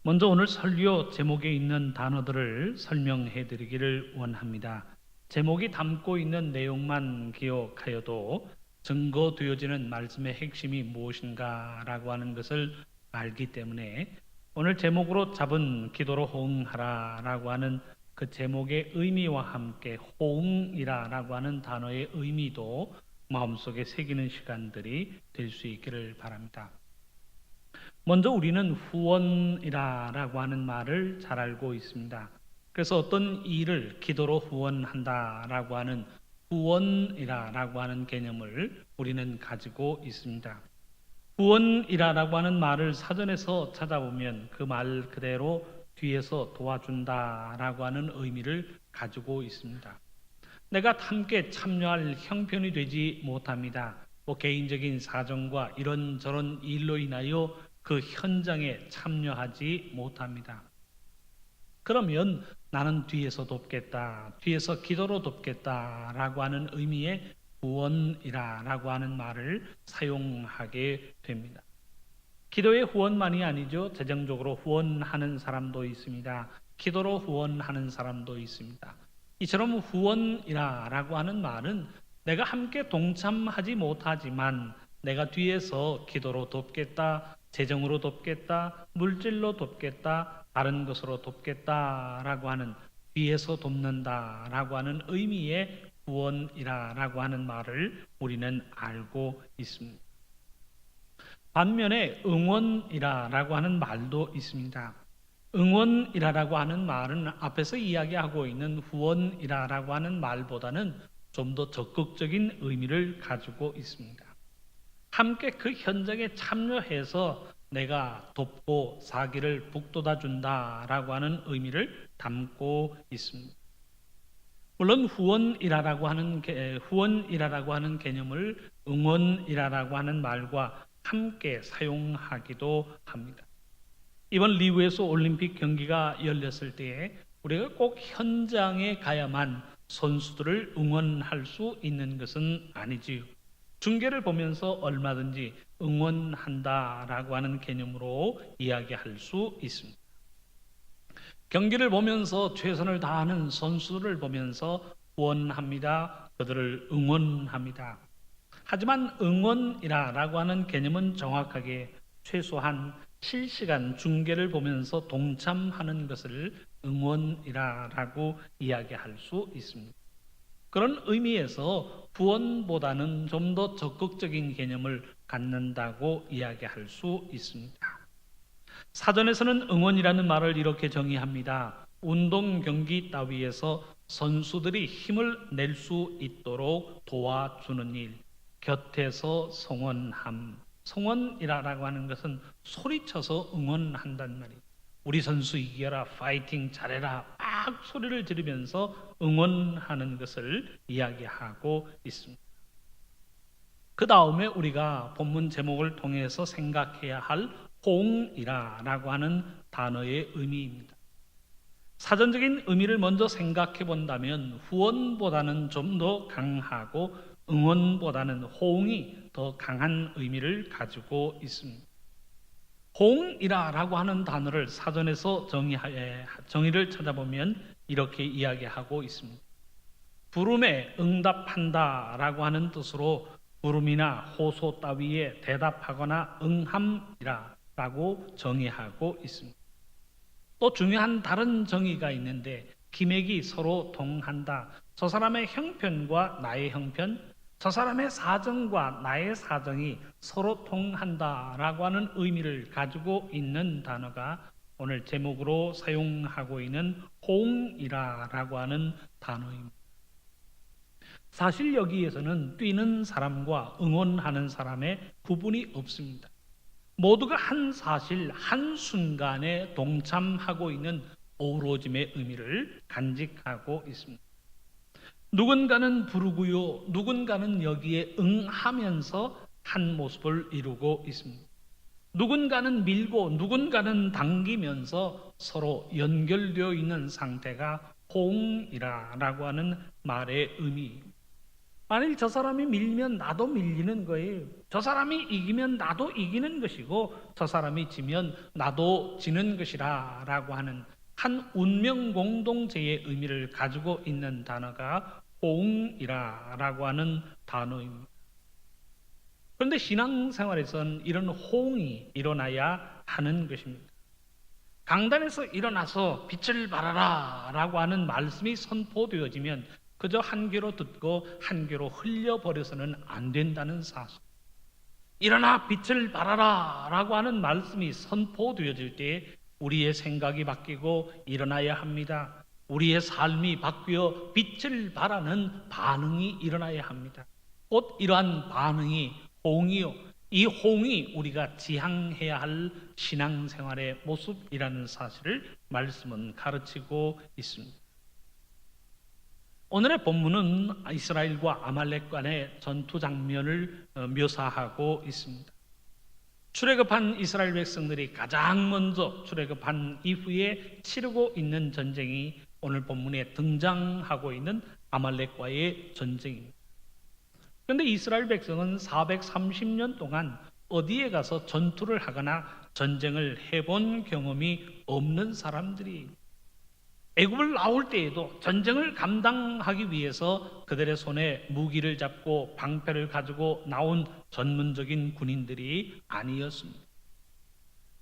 먼저 오늘 설교 제목에 있는 단어들을 설명해 드리기를 원합니다. 제목이 담고 있는 내용만 기억하여도 증거되어지는 말씀의 핵심이 무엇인가라고 하는 것을 알기 때문에 오늘 제목으로 잡은 기도로 호응하라라고 하는 그 제목의 의미와 함께 호응이라라고 하는 단어의 의미도 마음속에 새기는 시간들이 될 수 있기를 바랍니다. 먼저 우리는 후원이라고 하는 말을 잘 알고 있습니다. 그래서 어떤 일을 기도로 후원한다라고 하는 후원이라고 하는 개념을 우리는 가지고 있습니다. 후원이라고 하는 말을 사전에서 찾아보면 그 말 그대로 뒤에서 도와준다라고 하는 의미를 가지고 있습니다. 내가 함께 참여할 형편이 되지 못합니다. 개인적인 사정과 이런저런 일로 인하여 그 현장에 참여하지 못합니다. 그러면 나는 뒤에서 돕겠다, 뒤에서 기도로 돕겠다라고 하는 의미의 후원이라고 하는 말을 사용하게 됩니다. 기도의 후원만이 아니죠. 재정적으로 후원하는 사람도 있습니다. 기도로 후원하는 사람도 있습니다. 이처럼 후원이라고 하는 말은 내가 함께 동참하지 못하지만 내가 뒤에서 기도로 돕겠다, 재정으로 돕겠다, 물질로 돕겠다, 다른 것으로 돕겠다라고 하는 뒤에서 돕는다라고 하는 의미의 후원이라고 하는 말을 우리는 알고 있습니다. 반면에 응원이라고 하는 말도 있습니다. 응원이라고 하는 말은 앞에서 이야기하고 있는 후원이라고 하는 말보다는 좀 더 적극적인 의미를 가지고 있습니다. 함께 그 현장에 참여해서 내가 돕고 사기를 북돋아 준다라고 하는 의미를 담고 있습니다. 물론 후원이라고 하는 개념을 응원이라고 하는 말과 함께 사용하기도 합니다. 이번 리우에서 올림픽 경기가 열렸을 때에 우리가 꼭 현장에 가야만 선수들을 응원할 수 있는 것은 아니지요. 중계를 보면서 얼마든지 응원한다라고 하는 개념으로 이야기할 수 있습니다. 경기를 보면서 최선을 다하는 선수를 보면서 후원합니다. 그들을 응원합니다. 하지만 응원이라고 하는 개념은 정확하게 최소한 실시간 중계를 보면서 동참하는 것을 응원이라고 이야기할 수 있습니다. 그런 의미에서 후원보다는 좀 더 적극적인 개념을 갖는다고 이야기할 수 있습니다. 사전에서는 응원이라는 말을 이렇게 정의합니다. 운동 경기 따위에서 선수들이 힘을 낼 수 있도록 도와주는 일, 곁에서 성원함. 성원이라고 하는 것은 소리쳐서 응원한단 말이에요. 우리 선수 이겨라, 파이팅 잘해라, 막 소리를 지르면서 응원하는 것을 이야기하고 있습니다. 그 다음에 우리가 본문 제목을 통해서 생각해야 할 호응이라고 하는 단어의 의미입니다. 사전적인 의미를 먼저 생각해 본다면 후원보다는 좀 더 강하고 응원보다는 호응이 더 강한 의미를 가지고 있습니다. 호응이라고 하는 단어를 사전에서 정의를 찾아보면 이렇게 이야기하고 있습니다. 부름에 응답한다라고 하는 뜻으로 부름이나 호소 따위에 대답하거나 응함이라고 정의하고 있습니다. 또 중요한 다른 정의가 있는데 기맥이 서로 동한다. 저 사람의 형편과 나의 형편, 저 사람의 사정과 나의 사정이 서로 통한다라고 하는 의미를 가지고 있는 단어가 오늘 제목으로 사용하고 있는 호응이라고 하는 단어입니다. 사실 여기에서는 뛰는 사람과 응원하는 사람의 구분이 없습니다. 모두가 한 사실, 한 순간에 동참하고 있는 어우러짐의 의미를 간직하고 있습니다. 누군가는 부르고요, 누군가는 여기에 응하면서 한 모습을 이루고 있습니다. 누군가는 밀고 누군가는 당기면서 서로 연결되어 있는 상태가 호응이라고 하는 말의 의미입니다. 만일 저 사람이 밀면 나도 밀리는 거예요. 저 사람이 이기면 나도 이기는 것이고 저 사람이 지면 나도 지는 것이라 라고 하는 한 운명 공동체의 의미를 가지고 있는 단어가 호응이라 라고 하는 단어입니다. 그런데 신앙생활에서는 이런 호응이 일어나야 하는 것입니다. 강단에서 일어나서 빛을 발하라 라고 하는 말씀이 선포되어지면 그저 한 귀로 듣고 한 귀로 흘려버려서는 안 된다는 사실. 일어나 빛을 발하라 라고 하는 말씀이 선포되어질 때 우리의 생각이 바뀌고 일어나야 합니다. 우리의 삶이 바뀌어 빛을 발하는 반응이 일어나야 합니다. 곧 이러한 반응이 호응이요. 이 호응이 우리가 지향해야 할 신앙생활의 모습이라는 사실을 말씀은 가르치고 있습니다. 오늘의 본문은 이스라엘과 아말렉 간의 전투 장면을 묘사하고 있습니다. 출애굽한 이스라엘 백성들이 가장 먼저 출애굽한 이후에 치르고 있는 전쟁이 오늘 본문에 등장하고 있는 아말렉과의 전쟁입니다. 그런데 이스라엘 백성은 430년 동안 어디에 가서 전투를 하거나 전쟁을 해본 경험이 없는 사람들이 애굽을 나올 때에도 전쟁을 감당하기 위해서 그들의 손에 무기를 잡고 방패를 가지고 나온 전문적인 군인들이 아니었습니다.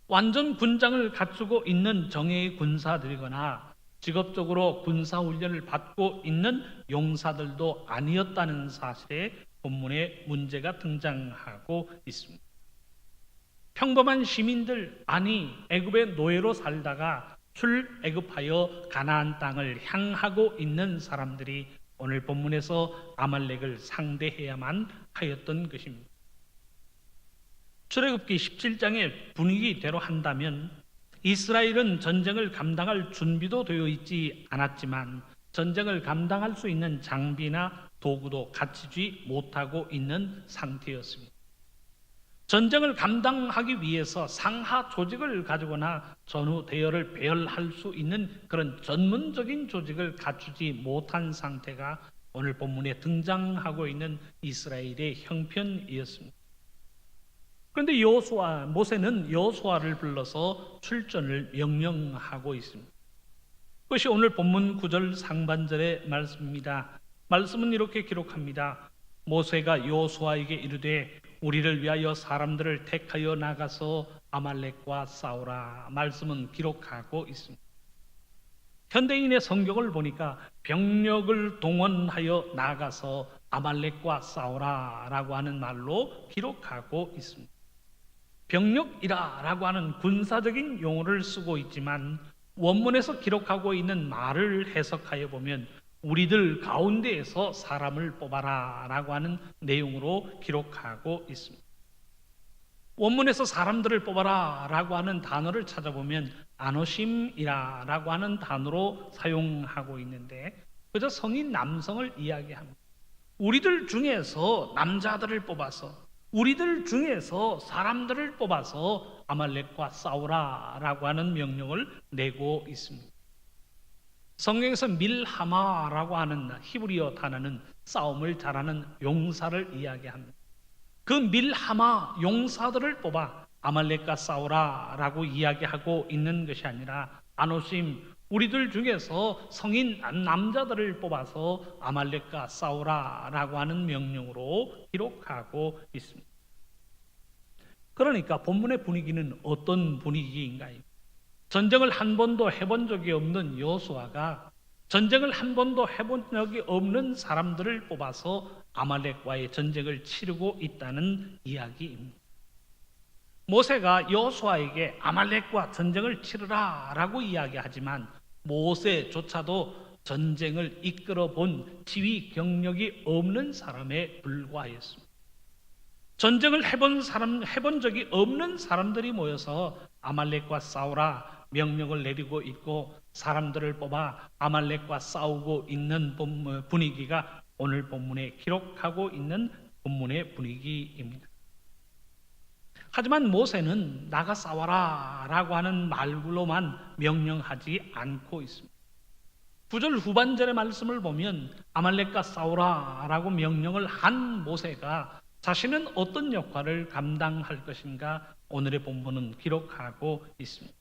완전 군장을 갖추고 있는 정예의 군사들이거나 직업적으로 군사훈련을 받고 있는 용사들도 아니었다는 사실에 본문에 문제가 등장하고 있습니다. 평범한 시민들, 아니 애굽의 노예로 살다가 출애굽하여 가나안 땅을 향하고 있는 사람들이 오늘 본문에서 아말렉을 상대해야만 하였던 것입니다. 출애굽기 17장의 분위기대로 한다면 이스라엘은 전쟁을 감당할 준비도 되어 있지 않았지만 전쟁을 감당할 수 있는 장비나 도구도 갖추지 못하고 있는 상태였습니다. 전쟁을 감당하기 위해서 상하 조직을 가지거나 전후 대열을 배열할 수 있는 그런 전문적인 조직을 갖추지 못한 상태가 오늘 본문에 등장하고 있는 이스라엘의 형편이었습니다. 그런데 모세는 여호수아를 불러서 출전을 명령하고 있습니다. 그것이 오늘 본문 9절 상반절의 말씀입니다. 말씀은 이렇게 기록합니다. 모세가 여호수아에게 이르되 우리를 위하여 사람들을 택하여 나가서 아말렉과 싸우라. 말씀은 기록하고 있습니다. 현대인의 성경을 보니까 병력을 동원하여 나가서 아말렉과 싸우라 라고 하는 말로 기록하고 있습니다. 병력이라 라고 하는 군사적인 용어를 쓰고 있지만 원문에서 기록하고 있는 말을 해석하여 보면 우리들 가운데에서 사람을 뽑아라 라고 하는 내용으로 기록하고 있습니다. 원문에서 사람들을 뽑아라 라고 하는 단어를 찾아보면 아노심이라 라고 하는 단어로 사용하고 있는데 그저 성인 남성을 이야기합니다. 우리들 중에서 남자들을 뽑아서 우리들 중에서 사람들을 뽑아서 아말렉과 싸우라 라고 하는 명령을 내고 있습니다. 성경에서 밀하마라고 하는 히브리어 단어는 싸움을 잘하는 용사를 이야기합니다. 그 밀하마 용사들을 뽑아 아말렉과 싸우라 라고 이야기하고 있는 것이 아니라 아노심 우리들 중에서 성인 남자들을 뽑아서 아말렉과 싸우라 라고 하는 명령으로 기록하고 있습니다. 그러니까 본문의 분위기는 어떤 분위기인가요? 전쟁을 한 번도 해본 적이 없는 여호수아가 전쟁을 한 번도 해본 적이 없는 사람들을 뽑아서 아말렉과의 전쟁을 치르고 있다는 이야기입니다. 모세가 여호수아에게 아말렉과 전쟁을 치르라 라고 이야기하지만 모세조차도 전쟁을 이끌어 본 지휘 경력이 없는 사람에 불과했습니다. 전쟁을 해본 적이 없는 사람들이 모여서 아말렉과 싸우라 명령을 내리고 있고 사람들을 뽑아 아말렉과 싸우고 있는 분위기가 오늘 본문에 기록하고 있는 본문의 분위기입니다. 하지만 모세는 나가 싸워라 라고 하는 말로만 명령하지 않고 있습니다. 9절 후반절의 말씀을 보면 아말렉과 싸우라라고 명령을 한 모세가 자신은 어떤 역할을 감당할 것인가 오늘의 본문은 기록하고 있습니다.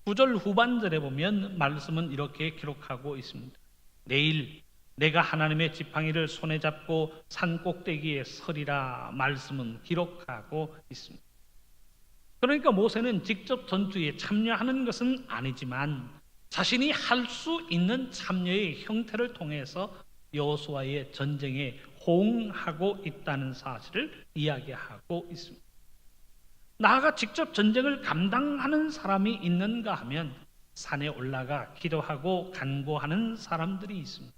9절 후반절에 보면 말씀은 이렇게 기록하고 있습니다. 내일 내가 하나님의 지팡이를 손에 잡고 산 꼭대기에 서리라 말씀은 기록하고 있습니다. 그러니까 모세는 직접 전투에 참여하는 것은 아니지만 자신이 할 수 있는 참여의 형태를 통해서 여호수아의 전쟁에 호응하고 있다는 사실을 이야기하고 있습니다. 나아가 직접 전쟁을 감당하는 사람이 있는가 하면 산에 올라가 기도하고 간구하는 사람들이 있습니다.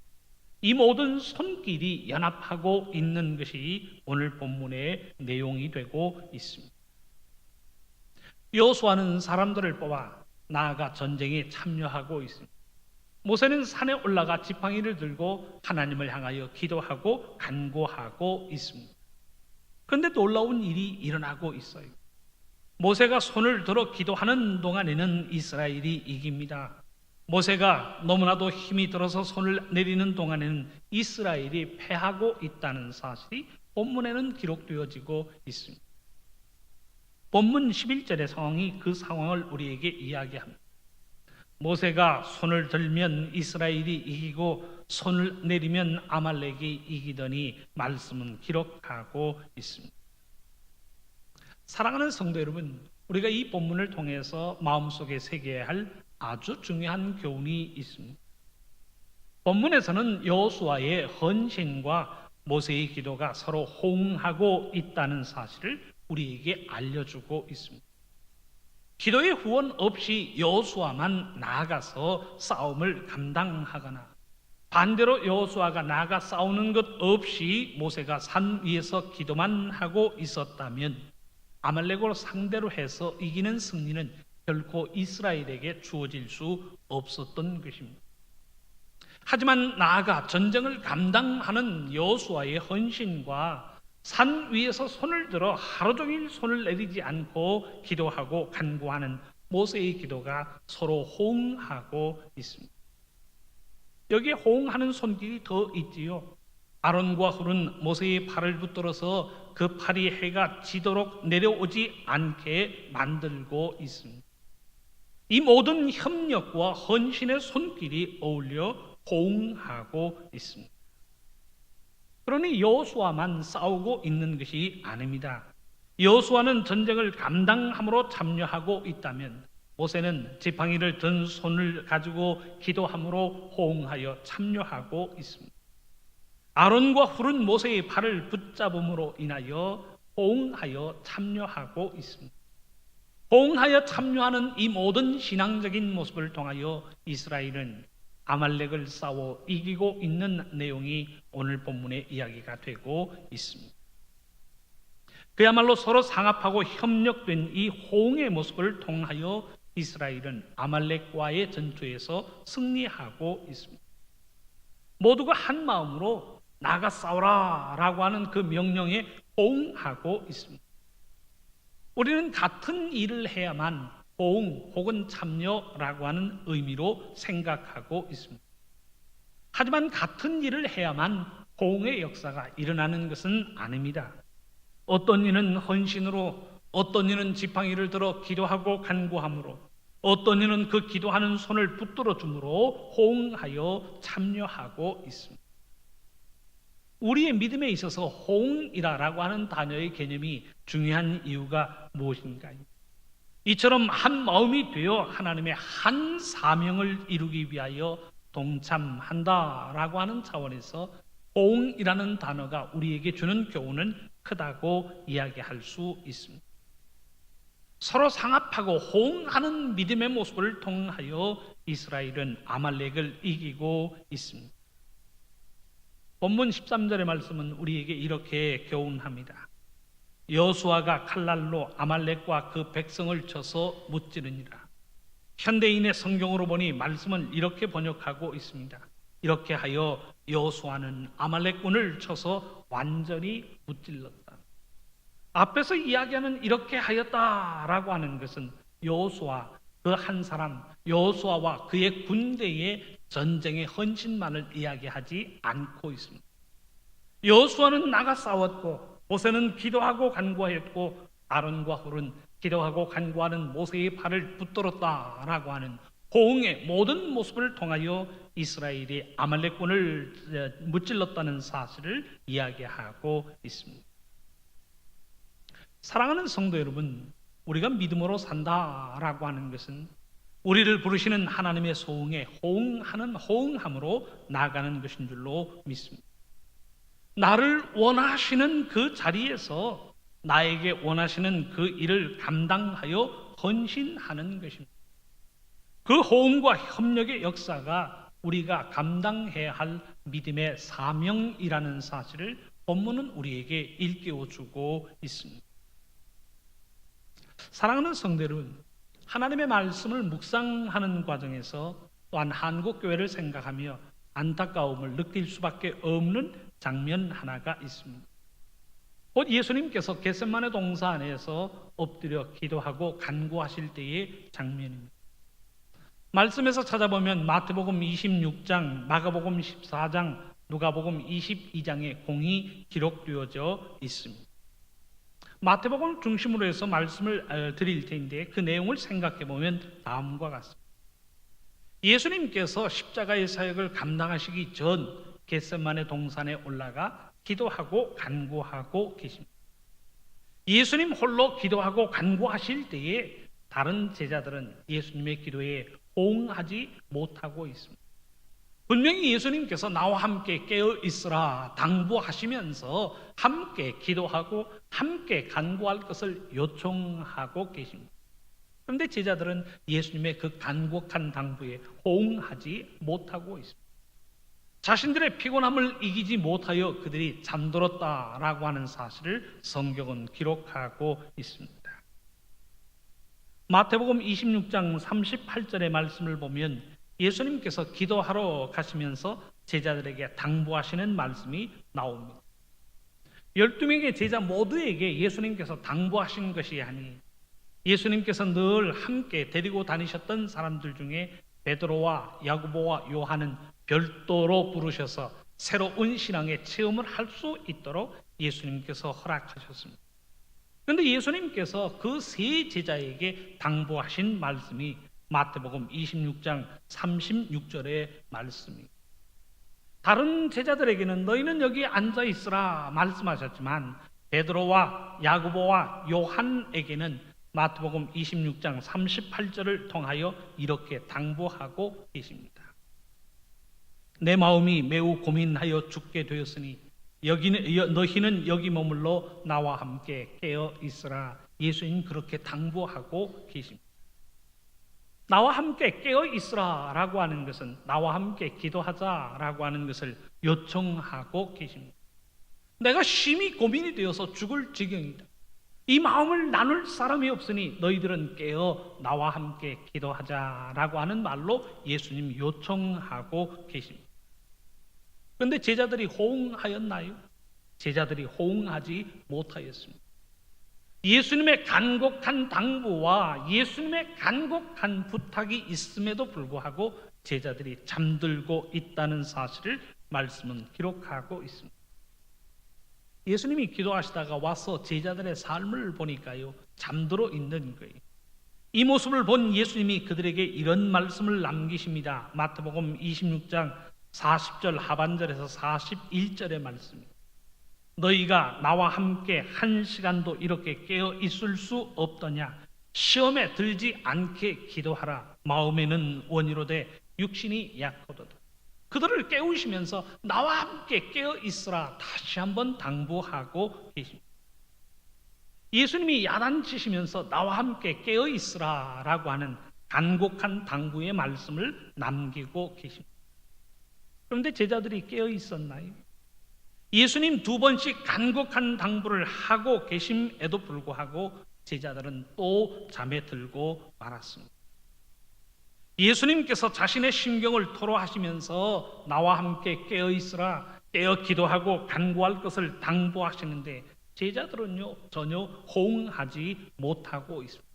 이 모든 손길이 연합하고 있는 것이 오늘 본문의 내용이 되고 있습니다. 여호수아는 사람들을 뽑아 나아가 전쟁에 참여하고 있습니다. 모세는 산에 올라가 지팡이를 들고 하나님을 향하여 기도하고 간구하고 있습니다. 그런데 놀라운 일이 일어나고 있어요. 모세가 손을 들어 기도하는 동안에는 이스라엘이 이깁니다. 모세가 너무나도 힘이 들어서 손을 내리는 동안에는 이스라엘이 패하고 있다는 사실이 본문에는 기록되어지고 있습니다. 본문 11절의 상황이 그 상황을 우리에게 이야기합니다. 모세가 손을 들면 이스라엘이 이기고 손을 내리면 아말렉이 이기더니 말씀은 기록하고 있습니다. 사랑하는 성도 여러분, 우리가 이 본문을 통해서 마음속에 새겨야 할 아주 중요한 교훈이 있습니다. 본문에서는 여호수아의 헌신과 모세의 기도가 서로 호응하고 있다는 사실을 우리에게 알려주고 있습니다. 기도의 후원 없이 여호수아만 나아가서 싸움을 감당하거나 반대로 여호수아가 나아가 싸우는 것 없이 모세가 산 위에서 기도만 하고 있었다면 아말렉을 상대로 해서 이기는 승리는 결코 이스라엘에게 주어질 수 없었던 것입니다. 하지만 나아가 전쟁을 감당하는 여호수아의 헌신과 산 위에서 손을 들어 하루 종일 손을 내리지 않고 기도하고 간구하는 모세의 기도가 서로 호응하고 있습니다. 여기에 호응하는 손길이 더 있지요. 아론과 훌은 모세의 팔을 붙들어서 그 팔이 해가 지도록 내려오지 않게 만들고 있습니다. 이 모든 협력과 헌신의 손길이 어울려 호응하고 있습니다. 그러니 여호수아만 싸우고 있는 것이 아닙니다. 여호수아는 전쟁을 감당함으로 참여하고 있다면 모세는 지팡이를 든 손을 가지고 기도함으로 호응하여 참여하고 있습니다. 아론과 훌은 모세의 팔을 붙잡음으로 인하여 호응하여 참여하고 있습니다. 호응하여 참여하는 이 모든 신앙적인 모습을 통하여 이스라엘은 아말렉을 싸워 이기고 있는 내용이 오늘 본문의 이야기가 되고 있습니다. 그야말로 서로 상합하고 협력된 이 호응의 모습을 통하여 이스라엘은 아말렉과의 전투에서 승리하고 있습니다. 모두가 한 마음으로 나가 싸우라 라고 하는 그 명령에 호응하고 있습니다. 우리는 같은 일을 해야만 호응 혹은 참여라고 하는 의미로 생각하고 있습니다. 하지만 같은 일을 해야만 호응의 역사가 일어나는 것은 아닙니다. 어떤 이는 헌신으로, 어떤 이는 지팡이를 들어 기도하고 간구함으로, 어떤 이는 그 기도하는 손을 붙들어 줌으로 호응하여 참여하고 있습니다. 우리의 믿음에 있어서 호응이라고 하는 단어의 개념이 중요한 이유가 무엇인가요? 이처럼 한 마음이 되어 하나님의 한 사명을 이루기 위하여 동참한다라고 하는 차원에서 호응이라는 단어가 우리에게 주는 교훈은 크다고 이야기할 수 있습니다. 서로 상합하고 호응하는 믿음의 모습을 통하여 이스라엘은 아말렉을 이기고 있습니다. 본문 13절의 말씀은 우리에게 이렇게 교훈합니다. 여호수아가 칼날로 아말렉과 그 백성을 쳐서 무찌르니라. 현대인의 성경으로 보니 말씀은 이렇게 번역하고 있습니다. 이렇게 하여 여호수아는 아말렉군을 쳐서 완전히 무찔렀다. 앞에서 이야기하는 이렇게 하였다라고 하는 것은 여호수아 그 한 사람, 여호수아와 그의 군대의 전쟁의 헌신만을 이야기하지 않고 있습니다. 여호수아는 나가 싸웠고 모세는 기도하고 간구하였고 아론과 훌은 기도하고 간구하는 모세의 팔을 붙들었다라고 하는 호응의 모든 모습을 통하여 이스라엘이 아말렉군을 무찔렀다는 사실을 이야기하고 있습니다. 사랑하는 성도 여러분, 우리가 믿음으로 산다라고 하는 것은 우리를 부르시는 하나님의 소응에 호응함으로 나아가는 것인 줄로 믿습니다. 나를 원하시는 그 자리에서 나에게 원하시는 그 일을 감당하여 헌신하는 것입니다. 그 호응과 협력의 역사가 우리가 감당해야 할 믿음의 사명이라는 사실을 본문은 우리에게 일깨워주고 있습니다. 사랑하는 성도 여러분, 하나님의 말씀을 묵상하는 과정에서 또한 한국교회를 생각하며 안타까움을 느낄 수밖에 없는 장면 하나가 있습니다. 곧 예수님께서 겟세마네 동산 안에서 엎드려 기도하고 간구하실 때의 장면입니다. 말씀에서 찾아보면 마태복음 26장, 마가복음 14장, 누가복음 22장에 공이 기록되어져 있습니다. 마태복음 중심으로 해서 말씀을 드릴 텐데 그 내용을 생각해 보면 다음과 같습니다. 예수님께서 십자가의 사역을 감당하시기 전 겟세마네 동산에 올라가 기도하고 간구하고 계십니다. 예수님 홀로 기도하고 간구하실 때에 다른 제자들은 예수님의 기도에 호응하지 못하고 있습니다. 분명히 예수님께서 나와 함께 깨어 있으라 당부하시면서 함께 기도하고 함께 간구할 것을 요청하고 계십니다. 그런데 제자들은 예수님의 그 간곡한 당부에 호응하지 못하고 있습니다. 자신들의 피곤함을 이기지 못하여 그들이 잠들었다라고 하는 사실을 성경은 기록하고 있습니다. 마태복음 26장 38절의 말씀을 보면 예수님께서 기도하러 가시면서 제자들에게 당부하시는 말씀이 나옵니다. 12명의 제자 모두에게 예수님께서 당부하신 것이 아니 예수님께서 늘 함께 데리고 다니셨던 사람들 중에 베드로와 야고보와 요한은 별도로 부르셔서 새로운 신앙의 체험을 할 수 있도록 예수님께서 허락하셨습니다. 그런데 예수님께서 그 세 제자에게 당부하신 말씀이 마태복음 26장 36절의 말씀입니다. 다른 제자들에게는 너희는 여기 앉아 있으라 말씀하셨지만 베드로와 야고보와 요한에게는 마태복음 26장 38절을 통하여 이렇게 당부하고 계십니다. 내 마음이 매우 고민하여 죽게 되었으니 너희는 여기 머물러 나와 함께 깨어 있으라. 예수님 그렇게 당부하고 계십니다. 나와 함께 깨어 있으라 라고 하는 것은 나와 함께 기도하자 라고 하는 것을 요청하고 계십니다. 내가 심히 고민이 되어서 죽을 지경이다. 이 마음을 나눌 사람이 없으니 너희들은 깨어 나와 함께 기도하자 라고 하는 말로 예수님 요청하고 계십니다. 그런데 제자들이 호응하였나요? 제자들이 호응하지 못하였습니다. 예수님의 간곡한 당부와 예수님의 간곡한 부탁이 있음에도 불구하고 제자들이 잠들고 있다는 사실을 말씀은 기록하고 있습니다. 예수님이 기도하시다가 와서 제자들의 삶을 보니까요, 잠들어 있는 거예요. 이 모습을 본 예수님이 그들에게 이런 말씀을 남기십니다. 마태복음 26장 40절 하반절에서 41절의 말씀입니다. 너희가 나와 함께 한 시간도 이렇게 깨어 있을 수 없더냐? 시험에 들지 않게 기도하라. 마음에는 원이로되 육신이 약하도다. 그들을 깨우시면서 나와 함께 깨어 있으라 다시 한번 당부하고 계십니다. 예수님이 야단치시면서 나와 함께 깨어 있으라 라고 하는 간곡한 당부의 말씀을 남기고 계십니다. 그런데 제자들이 깨어 있었나요? 예수님 두 번씩 간곡한 당부를 하고 계심에도 불구하고 제자들은 또 잠에 들고 말았습니다. 예수님께서 자신의 심경을 토로하시면서 나와 함께 깨어 있으라, 깨어 기도하고 간구할 것을 당부하시는데 제자들은요 전혀 호응하지 못하고 있습니다.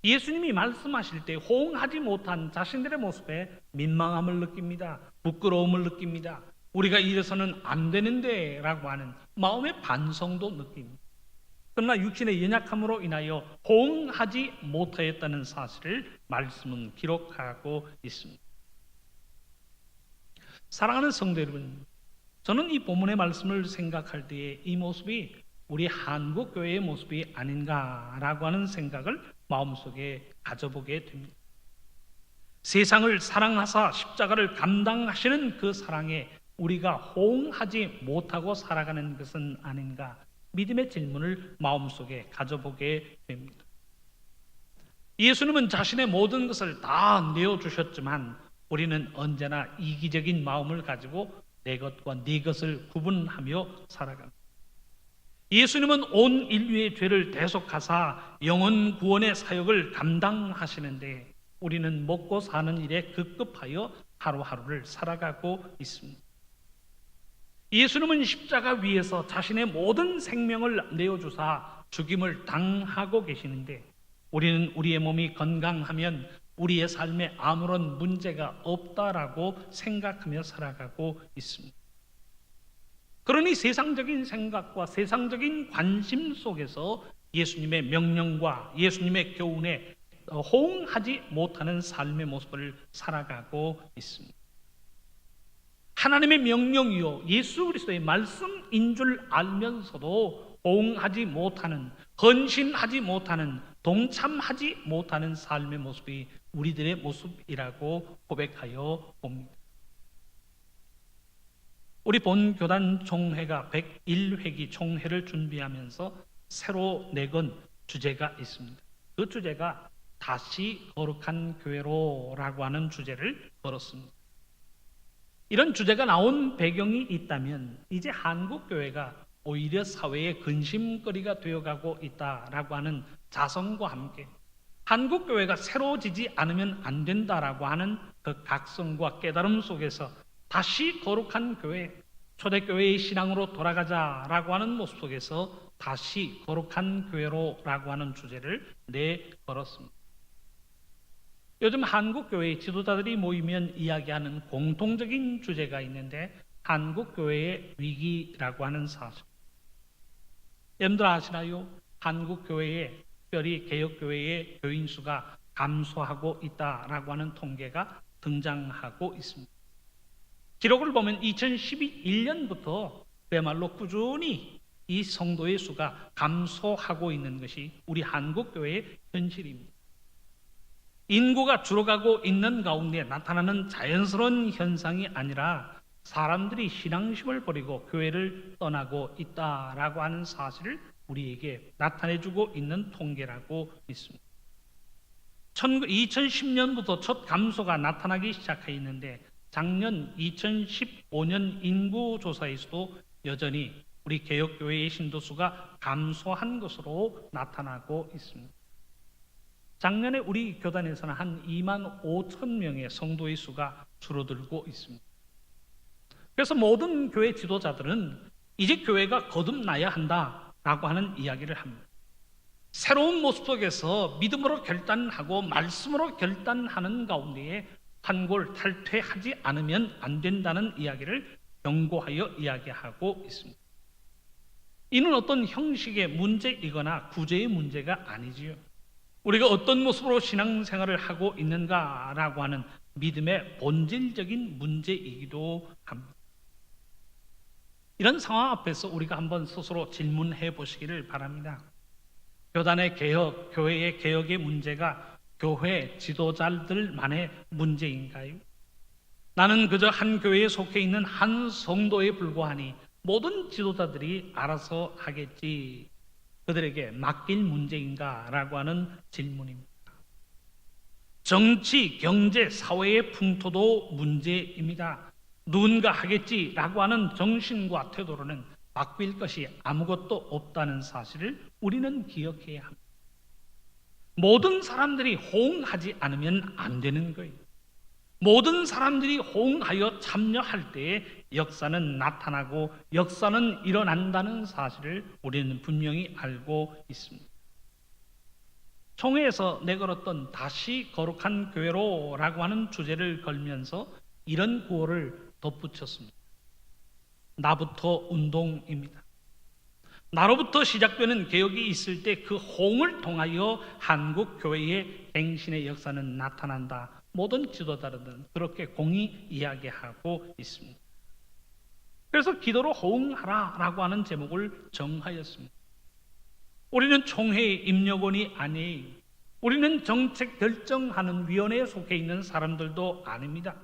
예수님이 말씀하실 때 호응하지 못한 자신들의 모습에 민망함을 느낍니다. 부끄러움을 느낍니다. 우리가 이래서는 안 되는데 라고 하는 마음의 반성도 느낍니다. 그러나 육신의 연약함으로 인하여 호응하지 못하였다는 사실을 말씀은 기록하고 있습니다. 사랑하는 성도 여러분, 저는 이 본문의 말씀을 생각할 때에 이 모습이 우리 한국 교회의 모습이 아닌가라고 하는 생각을 마음속에 가져보게 됩니다. 세상을 사랑하사 십자가를 감당하시는 그 사랑에 우리가 호응하지 못하고 살아가는 것은 아닌가, 믿음의 질문을 마음속에 가져보게 됩니다. 예수님은 자신의 모든 것을 다 내어주셨지만 우리는 언제나 이기적인 마음을 가지고 내 것과 네 것을 구분하며 살아갑니다. 예수님은 온 인류의 죄를 대속하사 영혼 구원의 사역을 감당하시는데 우리는 먹고 사는 일에 급급하여 하루하루를 살아가고 있습니다. 예수님은 십자가 위에서 자신의 모든 생명을 내어주사 죽임을 당하고 계시는데 우리는 우리의 몸이 건강하면 우리의 삶에 아무런 문제가 없다라고 생각하며 살아가고 있습니다. 그러니 세상적인 생각과 세상적인 관심 속에서 예수님의 명령과 예수님의 교훈에 호응하지 못하는 삶의 모습을 살아가고 있습니다. 하나님의 명령이요 예수 그리스도의 말씀인 줄 알면서도 호응하지 못하는, 헌신하지 못하는, 동참하지 못하는 삶의 모습이 우리들의 모습이라고 고백하여 봅니다. 우리 본교단 총회가 101회기 총회를 준비하면서 새로 내건 주제가 있습니다. 그 주제가 다시 거룩한 교회로 라고 하는 주제를 걸었습니다. 이런 주제가 나온 배경이 있다면 이제 한국 교회가 오히려 사회의 근심거리가 되어가고 있다라고 하는 자성과 함께 한국 교회가 새로워지지 않으면 안 된다라고 하는 그 각성과 깨달음 속에서 다시 거룩한 교회, 초대교회의 신앙으로 돌아가자라고 하는 모습 속에서 다시 거룩한 교회로라고 하는 주제를 내걸었습니다. 요즘 한국 교회의 지도자들이 모이면 이야기하는 공통적인 주제가 있는데 한국 교회의 위기라고 하는 사실. 여러분들 아시나요? 한국 교회의, 특별히 개혁교회의 교인 수가 감소하고 있다라고 하는 통계가 등장하고 있습니다. 기록을 보면 2011년부터 그야말로 꾸준히 이 성도의 수가 감소하고 있는 것이 우리 한국 교회의 현실입니다. 인구가 줄어가고 있는 가운데 나타나는 자연스러운 현상이 아니라 사람들이 신앙심을 버리고 교회를 떠나고 있다라고 하는 사실을 우리에게 나타내주고 있는 통계라고 있습니다. 2010년부터 첫 감소가 나타나기 시작했는데 작년 2015년 인구조사에서도 여전히 우리 개혁교회의 신도수가 감소한 것으로 나타나고 있습니다. 작년에 우리 교단에서는 한 2만 5천 명의 성도의 수가 줄어들고 있습니다. 그래서 모든 교회 지도자들은 이제 교회가 거듭나야 한다라고 하는 이야기를 합니다. 새로운 모습 속에서 믿음으로 결단하고 말씀으로 결단하는 가운데에 환골 탈퇴하지 않으면 안 된다는 이야기를 경고하여 이야기하고 있습니다. 이는 어떤 형식의 문제이거나 구제의 문제가 아니지요. 우리가 어떤 모습으로 신앙생활을 하고 있는가라고 하는 믿음의 본질적인 문제이기도 합니다. 이런 상황 앞에서 우리가 한번 스스로 질문해 보시기를 바랍니다. 교단의 개혁, 교회의 개혁의 문제가 교회 지도자들만의 문제인가요? 나는 그저 한 교회에 속해 있는 한 성도에 불과하니 모든 지도자들이 알아서 하겠지, 그들에게 맡길 문제인가? 라고 하는 질문입니다. 정치, 경제, 사회의 풍토도 문제입니다. 누군가 하겠지라고 하는 정신과 태도로는 바뀔 것이 아무것도 없다는 사실을 우리는 기억해야 합니다. 모든 사람들이 호응하지 않으면 안 되는 거예요. 모든 사람들이 호응하여 참여할 때에 역사는 나타나고 역사는 일어난다는 사실을 우리는 분명히 알고 있습니다. 총회에서 내걸었던 다시 거룩한 교회로라고 하는 주제를 걸면서 이런 구호를 덧붙였습니다. 나부터 운동입니다. 나로부터 시작되는 개혁이 있을 때 그 호응을 통하여 한국 교회의 갱신의 역사는 나타난다. 모든 지도자들은 그렇게 공히 이야기하고 있습니다. 그래서 기도로 호응하라라고 하는 제목을 정하였습니다. 우리는 총회의 임력원이 아니에요. 우리는 정책 결정하는 위원회에 속해 있는 사람들도 아닙니다.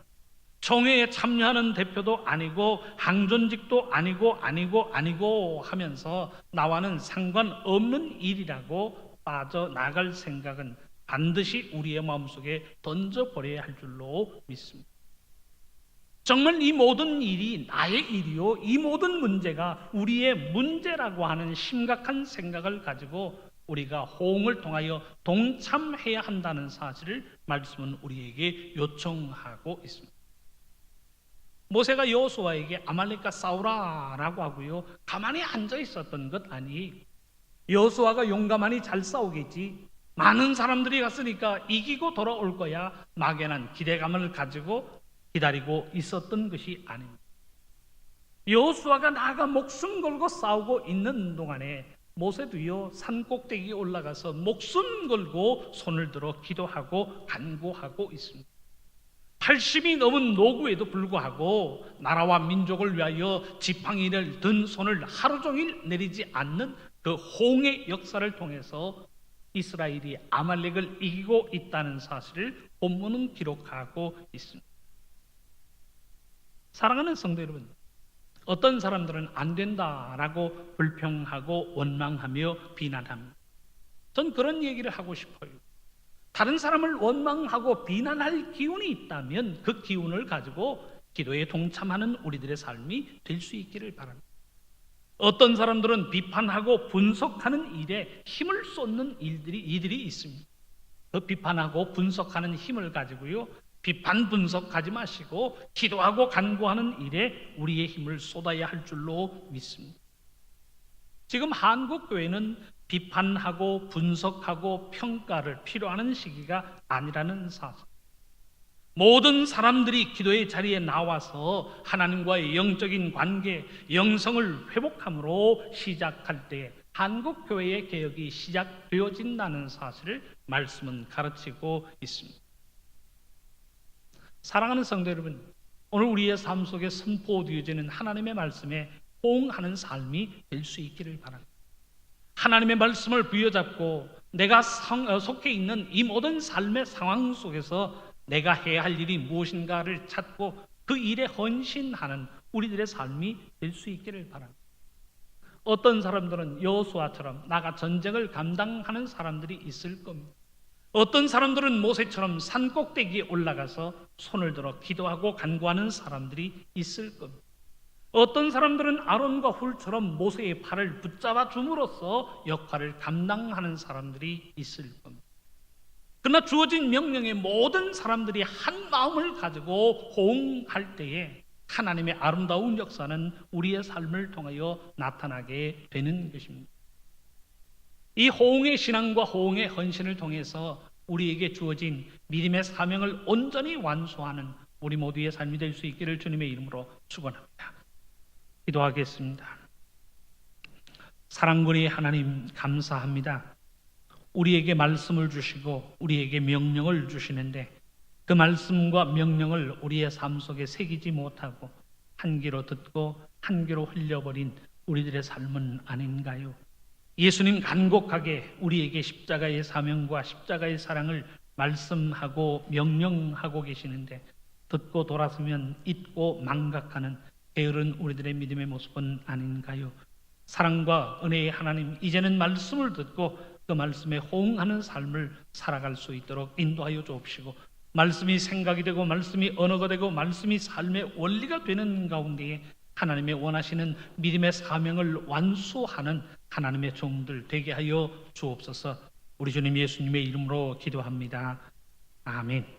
총회에 참여하는 대표도 아니고 항존직도 아니고 하면서 나와는 상관없는 일이라고 빠져나갈 생각은 반드시 우리의 마음속에 던져버려야 할 줄로 믿습니다. 정말 이 모든 일이 나의 일이요, 이 모든 문제가 우리의 문제라고 하는 심각한 생각을 가지고 우리가 호응을 통하여 동참해야 한다는 사실을 말씀은 우리에게 요청하고 있습니다. 모세가 여호수아에게 아말렉과 싸우라라고 하고요, 가만히 앉아 있었던 것 아니에요. 여호수아가 용감하니 잘 싸우겠지, 많은 사람들이 갔으니까 이기고 돌아올 거야, 막연한 기대감을 가지고 기다리고 있었던 것이 아닙니다. 여호수아가 나아가 목숨 걸고 싸우고 있는 동안에 모세도요, 산 꼭대기에 올라가서 목숨 걸고 손을 들어 기도하고 간구하고 있습니다. 80이 넘은 노구에도 불구하고 나라와 민족을 위하여 지팡이를 든 손을 하루 종일 내리지 않는 그 호응의 역사를 통해서 이스라엘이 아말렉을 이기고 있다는 사실을 본문은 기록하고 있습니다. 사랑하는 성도 여러분, 어떤 사람들은 안 된다라고 불평하고 원망하며 비난합니다. 전 그런 얘기를 하고 싶어요. 다른 사람을 원망하고 비난할 기운이 있다면 그 기운을 가지고 기도에 동참하는 우리들의 삶이 될 수 있기를 바랍니다. 어떤 사람들은 비판하고 분석하는 일에 힘을 쏟는 이들이 있습니다. 그 비판하고 분석하는 힘을 가지고요, 비판 분석하지 마시고 기도하고 간구하는 일에 우리의 힘을 쏟아야 할 줄로 믿습니다. 지금 한국 교회는 비판하고 분석하고 평가를 필요하는 시기가 아니라는 사실. 모든 사람들이 기도의 자리에 나와서 하나님과의 영적인 관계, 영성을 회복함으로 시작할 때 한국 교회의 개혁이 시작되어진다는 사실을 말씀은 가르치고 있습니다. 사랑하는 성도 여러분, 오늘 우리의 삶 속에 선포되어지는 하나님의 말씀에 호응하는 삶이 될 수 있기를 바랍니다. 하나님의 말씀을 부여잡고 내가 속해 있는 이 모든 삶의 상황 속에서 내가 해야 할 일이 무엇인가를 찾고 그 일에 헌신하는 우리들의 삶이 될 수 있기를 바랍니다. 어떤 사람들은 여호수아처럼 나가 전쟁을 감당하는 사람들이 있을 겁니다. 어떤 사람들은 모세처럼 산 꼭대기에 올라가서 손을 들어 기도하고 간구하는 사람들이 있을 겁니다. 어떤 사람들은 아론과 훌처럼 모세의 팔을 붙잡아 줌으로써 역할을 감당하는 사람들이 있을 겁니다. 그러나 주어진 명령에 모든 사람들이 한 마음을 가지고 호응할 때에 하나님의 아름다운 역사는 우리의 삶을 통하여 나타나게 되는 것입니다. 이 호응의 신앙과 호응의 헌신을 통해서 우리에게 주어진 믿음의 사명을 온전히 완수하는 우리 모두의 삶이 될 수 있기를 주님의 이름으로 축원합니다. 기도하겠습니다. 사랑꾼의 하나님, 감사합니다. 우리에게 말씀을 주시고 우리에게 명령을 주시는데 그 말씀과 명령을 우리의 삶 속에 새기지 못하고 한 귀로 듣고 한 귀로 흘려버린 우리들의 삶은 아닌가요? 예수님 간곡하게 우리에게 십자가의 사명과 십자가의 사랑을 말씀하고 명령하고 계시는데 듣고 돌아서면 잊고 망각하는 게으른 우리들의 믿음의 모습은 아닌가요? 사랑과 은혜의 하나님, 이제는 말씀을 듣고 그 말씀에 호응하는 삶을 살아갈 수 있도록 인도하여 주옵시고, 말씀이 생각이 되고 말씀이 언어가 되고 말씀이 삶의 원리가 되는 가운데에 하나님의 원하시는 믿음의 사명을 완수하는 하나님의 종들 되게 하여 주옵소서. 우리 주님 예수님의 이름으로 기도합니다. 아멘.